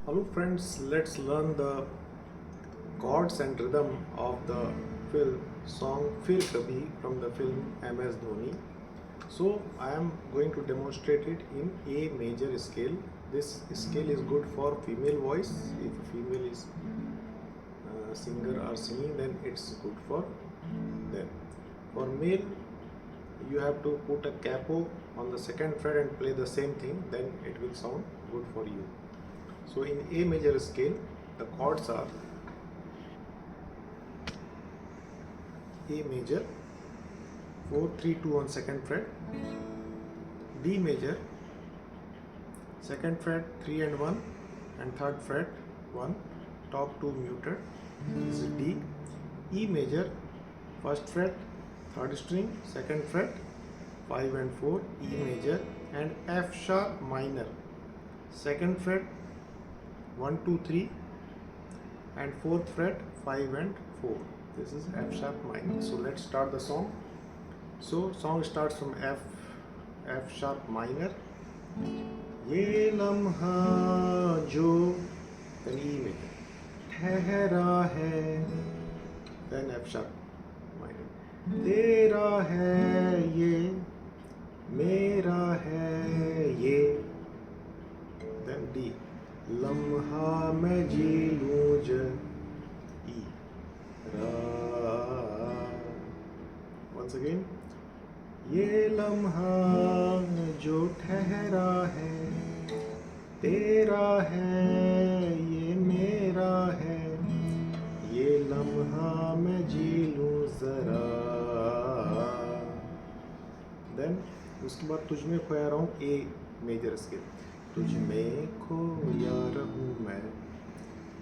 Hello friends, let's learn the chords and rhythm of the film song Fir Kabhi from the film MS Dhoni. So I am going to demonstrate it in A major scale. This scale is good for female voice. If a female is singer or singing, then it's good for them. For male, you have to put a capo on the second fret and play the same thing, then it will sound good for you. So in A major scale, the chords are A major 4 3 2 on second fret, D major second fret 3 and 1 and third fret 1, top 2 muted, this is D. E major first fret third string second fret 5 and 4, E major, and F sharp minor second fret 1 2 3 and fourth fret 5 and 4. This is F sharp minor. So let's start the song. So song starts from F sharp minor. ये लम्हा जो, then E major, ठहरा है, then F sharp minor, तेरा है ये, मेरा है ये, then D, लम्हा मैं जी लूं ज, E, रा, once again, ये लम्हा जो ठहरा है, तेरा है ये मेरा है, ये लम्हा मैं जी लूं जरा। देन उसके बाद तुझ में खोया रहूं, ए मेजर स्केल, तुझ में खोया रहूं मैं,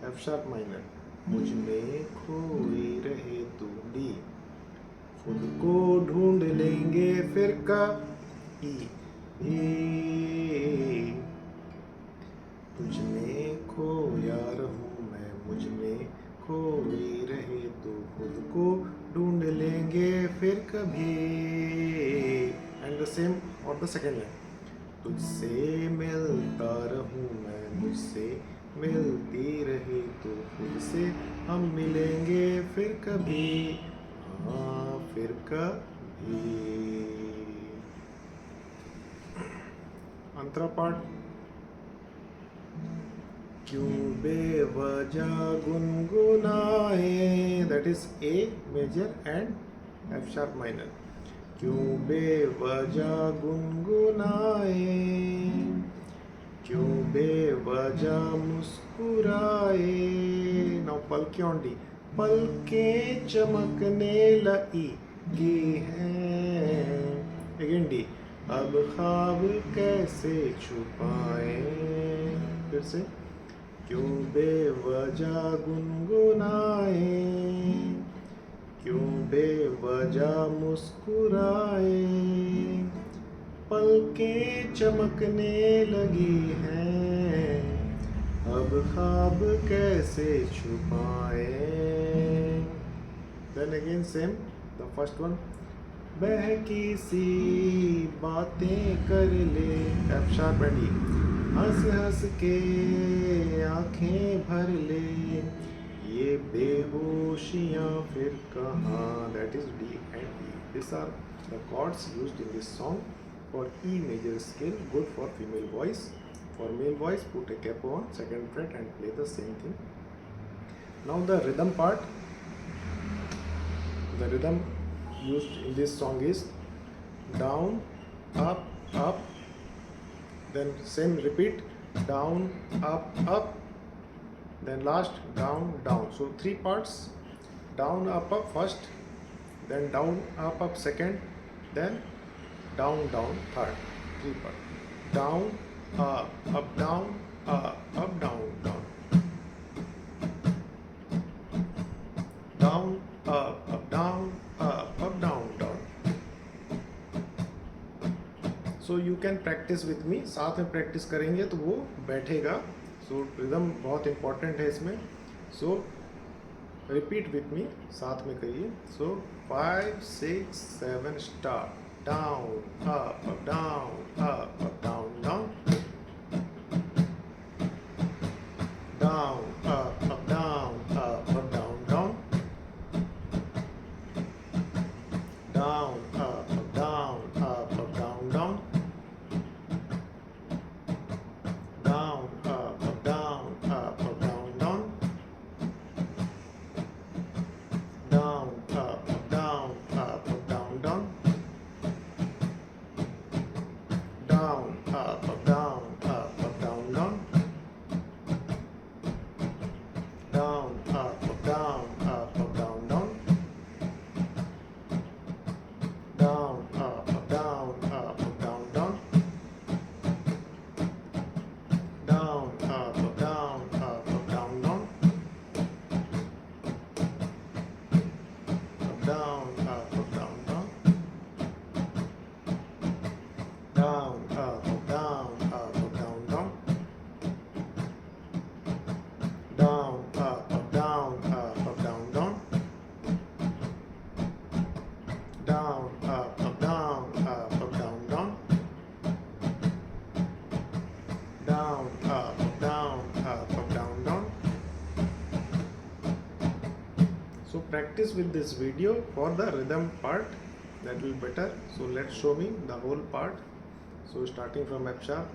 एफ शार्प माइनर, मुझ में खोई रहे तू, डी, खुद को ढूंढ लेंगे फिर कभी भी, तुझ में खोया रहूं मैं, मुझ में खोई रहे तो खुद को ढूंढ लेंगे फिर कभी। एंड द सेम और द सेकेंड लाइन, तुझसे मिलता रहूं मैं, मुझसे मिलती रही तो खुद से हम मिलेंगे फिर कभी, हाँ फिर कभी। अंतरा पार्ट, क्यों बेवजह गुनगुनाए, that is A major and F sharp minor, क्यों बेवजह गुनगुनाए, क्यों बेवजह मुस्कुराए, नाउ पलके ऑन डी, पलकें चमकने लगी हैं, अगेन डी, अब ख्वाब कैसे छुपाए, फिर से, क्यों बेवजह गुनगुनाए, क्यों बेवजह मुस्कुराए, पलकें चमकने लगी हैं, अब ख्वाब कैसे छुपाए। Then again same the first one, बहकी सी बातें कर ले, एफ शार्प एंड ई, हंस हंस के आंखें भर ले, ये बेहोशियाँ फिर कहाँ, that is D and E. This are the chords used in this song for E major scale, good for female voice. For male voice, put a capo on second fret and play the same thing. Now the rhythm part. The rhythm used in this song is down, up, up, then same repeat, down, up, then last down, down. So three parts, down, up first, then down, up second, then down, third. Three parts, down, up, down, down, down, down, up, down, down, down. So you can practice with me, साथ में practice करेंगे तो वो बैठेगा. So rhythm बहुत important है इसमें. So repeat with me, साथ में करिए. So 5 6 7 start, down, up, down, down, down. practice with this video for the rhythm part, that will better. So let's show me the whole part. So starting from F sharp,